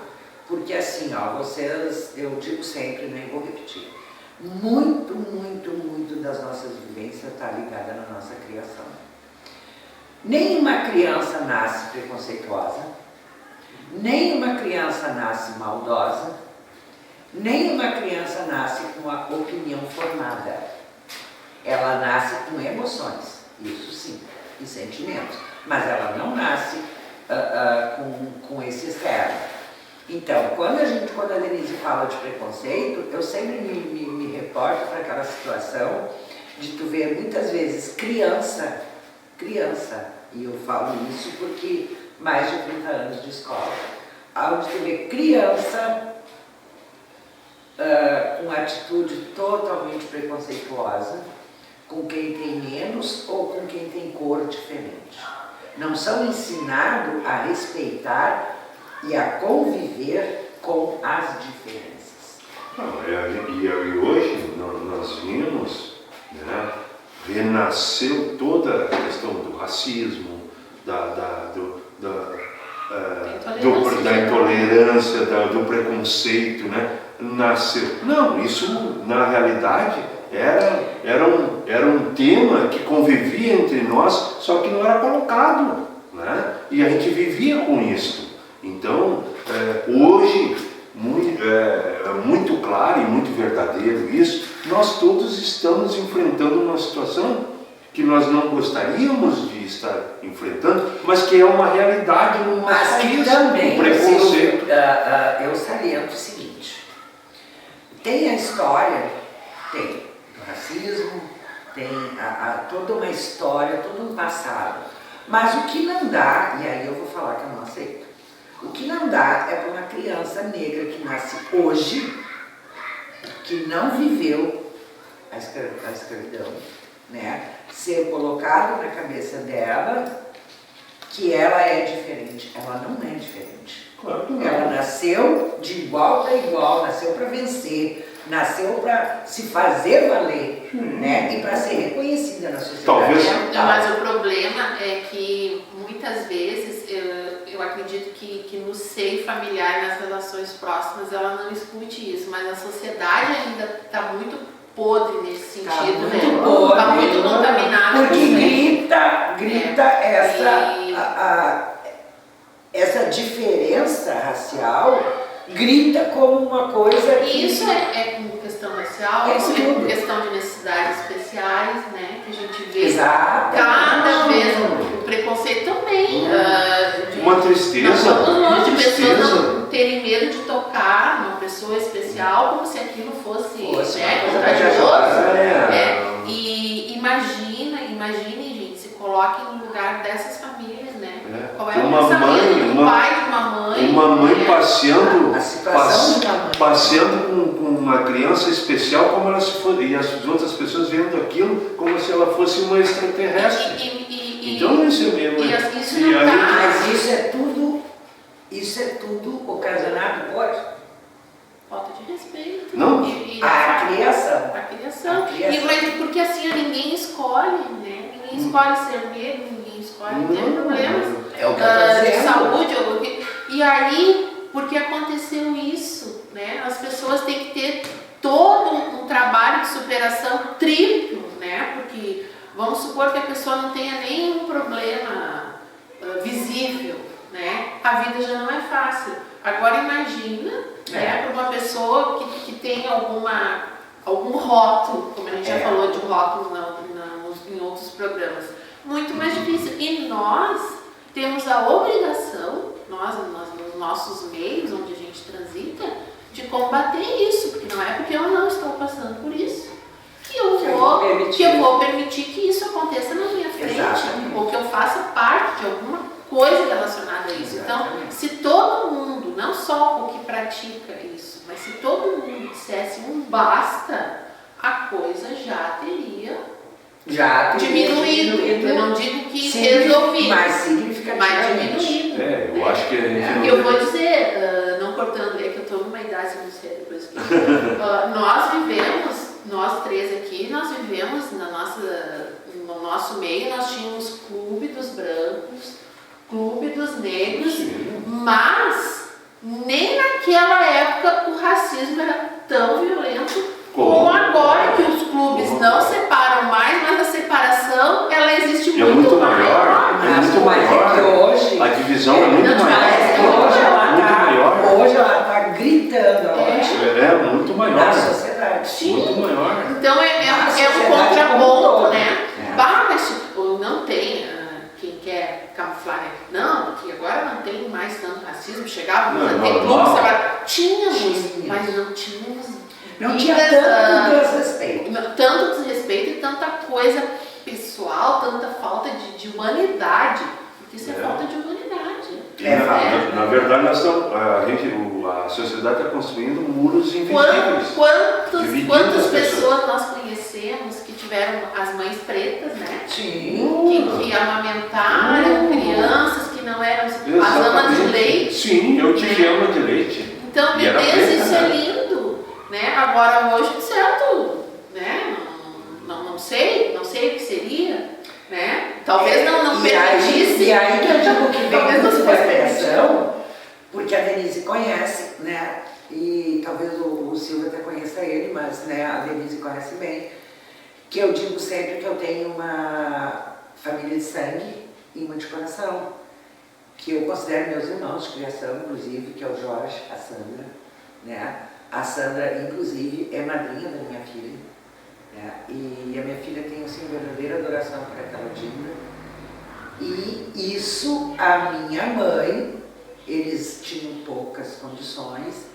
porque assim, ó, vocês, eu digo sempre, né, e vou repetir, muito das nossas vivências está ligada na nossa criação. Nenhuma criança nasce preconceituosa, nenhuma criança nasce maldosa, nenhuma criança nasce com a opinião formada. Ela nasce com emoções, isso sim, e sentimentos, mas ela não nasce com esse externo. Então, quando a Denise fala de preconceito, eu sempre me reporto para aquela situação de tu ver muitas vezes criança, e eu falo isso porque mais de 30 anos de escola, onde tu vê criança com atitude totalmente preconceituosa, com quem tem menos ou com quem tem cor diferente. Não são ensinados a respeitar e a conviver com as diferenças. E hoje nós vimos, né, renasceu toda a questão do racismo, da intolerância, do preconceito, né? Nasceu. Não, isso na realidade era um tema que convivia entre nós, só que não era colocado, né? E a gente vivia com isso. Então, hoje, muito claro e muito verdadeiro isso, nós todos estamos enfrentando uma situação que nós não gostaríamos de estar enfrentando, mas que é uma realidade no nosso Mas que país, também, o preconceito. eu saliento o seguinte, tem a história, tem do racismo, tem toda uma história, todo um passado, mas o que não dá, e aí eu vou falar que eu não aceito, o que não dá é para uma criança negra que nasce hoje, que não viveu a escravidão, né, ser colocado na cabeça dela que ela é diferente. Ela não é diferente. Claro que não. Ela nasceu de igual para igual, nasceu para vencer, nasceu para se fazer valer, né, e para ser reconhecida na sociedade. Talvez. Mas o problema é que muitas vezes eu acredito que no seio familiar, nas relações próximas, ela não escute isso, mas a sociedade ainda está muito podre nesse sentido, né? Podre, Está muito contaminada. Porque grita essa diferença racial, grita como uma coisa que... E isso é com questão racial, É isso é tudo. com questão de necessidades especiais, né? Que a gente vê Exato. cada vez o preconceito também. Uma tristeza. Nós somos longe de uma pessoas tristeza. não terem medo de tocar uma pessoa especial como se aquilo fosse, né, uma coisa contagioso. É. E imaginem, gente, se coloquem no lugar dessas famílias, né? Qual é o Uma pensamento mãe, do pai de uma mãe? Uma mãe né? passeando, A situação de uma mãe. passeando com uma criança especial, como ela se fosse, e as outras pessoas vendo aquilo como se ela fosse uma extraterrestre. Então isso é mesmo. Isso não tá. Mas isso é tudo ocasionado por Falta de respeito. Não. a criação. A criação. A criação. Mas porque assim ninguém escolhe, né? Ninguém escolhe ser negro, ninguém escolhe ter problemas É o que eu tô de dizendo. saúde. E aí, porque aconteceu isso, né? As pessoas têm que ter todo um trabalho de superação triplo, né? Porque vamos supor que a pessoa não tenha nenhum problema visível, né? A vida já não é fácil. Agora imagina, né, para uma pessoa que tem algum rótulo, como a gente já falou de rótulo em outros programas, muito mais difícil. E nós temos a obrigação, nós nos nossos meios onde a gente transita, de combater isso, porque não é porque eu não estou passando por isso que eu vou permitir que isso aconteça na minha frente. Exatamente. Ou que eu faça parte de alguma coisa relacionada a isso. Então, se todo mundo, não só o que pratica isso, mas se todo mundo dissesse um basta, a coisa já teria diminuído. Eu não digo que resolvido, mas significativamente. mas diminuído. Eu acho que a gente Eu vou dizer, não cortando, é que eu estou numa idade, não sei depois que nós três aqui, nós vivemos no nosso meio, nós tínhamos clube dos brancos, clube dos negros, mas nem naquela época o racismo era tão violento como agora, que os clubes não separam mais, mas a separação ela existe muito maior. É muito Mas é que maior. hoje, A divisão é muito Não, maior. hoje ela está gritando Muito maior. na sociedade. Muito maior. Então é um contraponto, né? Mas tipo, não tem quem quer camuflar, né? Não, porque agora não tem mais tanto racismo. Chegávamos a ter clubes, agora tínhamos, mas não tínhamos. Não tinha tanto desrespeito. Tanto desrespeito e tanta coisa pessoal, tanta falta de humanidade. Porque isso é falta de humanidade. Na verdade, a sociedade está construindo muros invisíveis. Quantas pessoas nós conhecemos que tiveram as mães pretas, né? Sim. Que amamentaram crianças que não eram as amas de leite. Sim, eu tive ama de leite. Então, E era beleza, preta, isso né? é lindo, né? Agora hoje, certo, né? Não sei o que seria, né? Talvez não não permitisse... E aí que eu digo que talvez vem não muito fosse da criação, porque a Denise conhece, né? E talvez o Silvio até conheça ele, mas né, a Denise conhece bem. Que eu digo sempre que eu tenho uma família de sangue e uma de coração. Que eu considero meus irmãos de criação, inclusive, que é o Jorge, a Sandra, né? A Sandra, inclusive, é madrinha da minha filha, né? E a minha filha tem, assim, verdadeira adoração por aquela Dinda. E isso, a minha mãe, eles tinham poucas condições,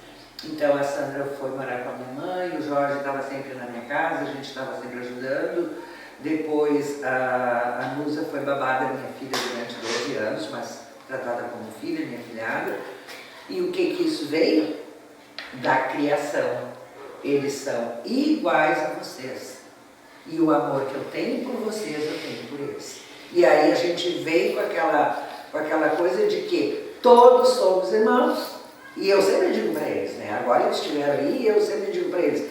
então a Sandra foi morar com a minha mãe, o Jorge estava sempre na minha casa, a gente estava sempre ajudando. Depois, a Nusa foi babá da minha filha durante 12 anos, mas tratada como filha, minha filhada. E o que isso veio? Da criação. Eles são iguais a vocês. E o amor que eu tenho por vocês, eu tenho por eles. E aí a gente veio com aquela coisa de que todos somos irmãos. E eu sempre digo para eles, né? Agora eles estiveram aí e eu sempre digo para eles,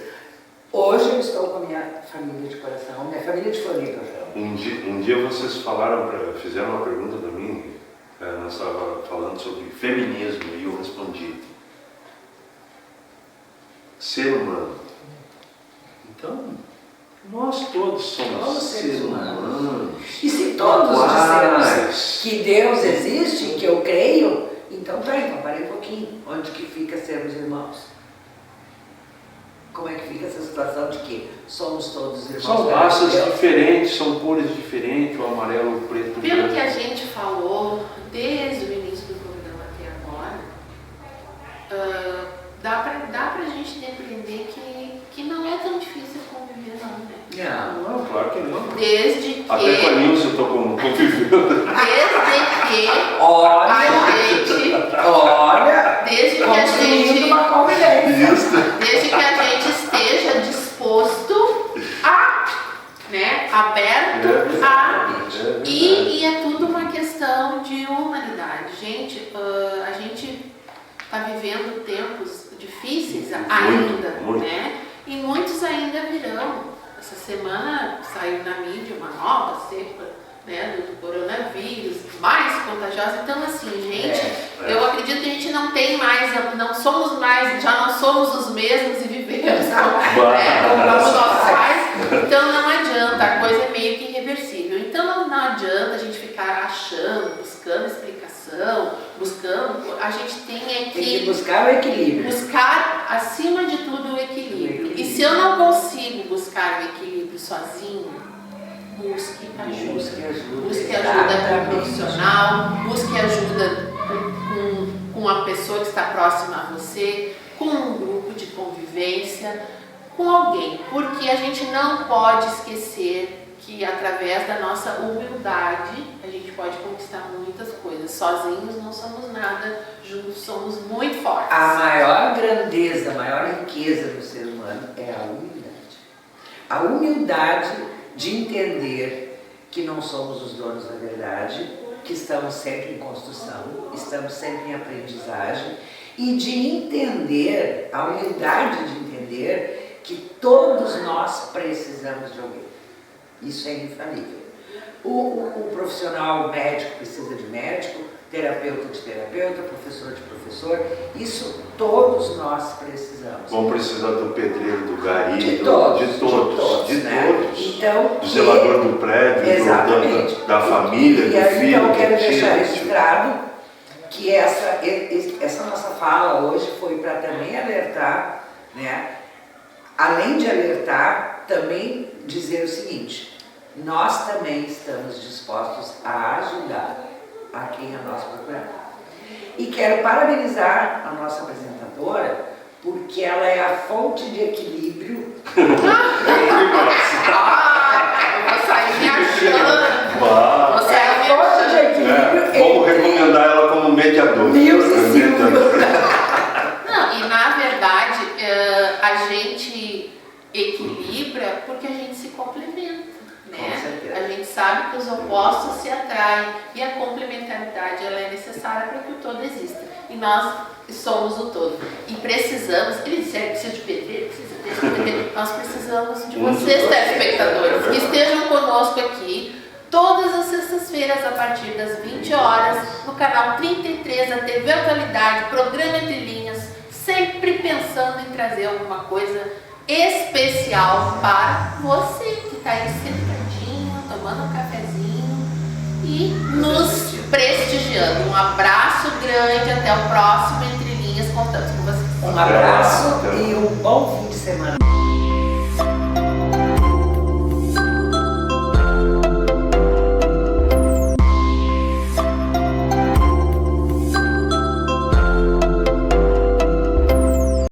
hoje eu estou com a minha família de coração, minha família de Floripa. Um dia vocês fizeram uma pergunta para mim, nós estávamos falando sobre feminismo e eu respondi, ser humano. Então, nós todos somos seres humanos. E se todos dissermos que Deus existe, que eu creio, então parei um pouquinho. Onde que fica sermos irmãos? Como é que fica essa situação de que somos todos irmãos? São raças diferentes, são cores diferentes, o amarelo, o preto, o Pelo branco. que a gente falou desde o início do programa até agora, dá pra gente compreender que não é tão difícil conviver, não, né? Não, claro que não. Desde que... Até com a Nilce eu estou convivendo. Desde que Olha, desde que a construindo gente... uma convivência. Desde que a gente esteja disposto a, né, aberto a... E é tudo uma questão de humanidade. Gente, a gente está vivendo tempos difíceis ainda, muito. né? E muitos ainda virão. Essa semana saiu na mídia uma nova cepa, né, do coronavírus, mais contagiosa. Então, assim, gente, eu acredito que a gente não tem mais, não somos mais, já não somos os mesmos e vivemos como nossos pais. Então, não adianta, a coisa é meio que irreversível. Então, não adianta a gente ficar achando, buscando explicação, a gente tem que buscar o equilíbrio. Buscar, acima de tudo, o equilíbrio. E se eu não consigo buscar o equilíbrio sozinho, busque ajuda. Busque ajuda com um profissional, busque ajuda com uma pessoa que está próxima a você, com um grupo de convivência, com alguém. Porque a gente não pode esquecer que através da nossa humildade a gente pode conquistar muitas coisas. Sozinhos não somos nada, juntos somos muito fortes. A maior grandeza, a maior riqueza do ser humano é a humildade. A humildade de entender que não somos os donos da verdade, que estamos sempre em construção, estamos sempre em aprendizagem, e de entender, a humildade de entender que todos nós precisamos de alguém. Isso é infalível. O profissional médico precisa de médico, terapeuta de terapeuta, professor de professor, isso todos nós precisamos. Vão precisar do pedreiro, do gari, de todos. Então, do zelador do prédio, exatamente. Da família, do filho. Então, eu quero deixar registrado que essa nossa fala hoje foi para também alertar, né? Além de alertar, também dizer o seguinte: nós também estamos dispostos a ajudar a quem a nós procurar. E quero parabenizar a nossa apresentadora, porque ela é a fonte de equilíbrio. Eu vou sair me achando. Você é a fonte de equilíbrio. Vamos recomendar ela como mediadora. Nilce Silva. Não, e na verdade a gente equilibra porque a gente se complementa. Né? A gente sabe que os opostos se atraem e a complementaridade ela é necessária para que o todo exista. E nós somos o todo. E precisamos, ele disseram que precisa de pedreiro, precisa desse pedreiro. Nós precisamos de vocês, telespectadores, que estejam conosco aqui todas as sextas-feiras a partir das 20 horas no canal 33 da TV Atualidade, programa Entre Linhas, sempre pensando em trazer alguma coisa especial para você que está aí sentadinho, tomando um cafezinho e nos prestigiando. Um abraço grande, até o próximo Entre Linhas, contamos com vocês. Um abraço e um bom fim de semana.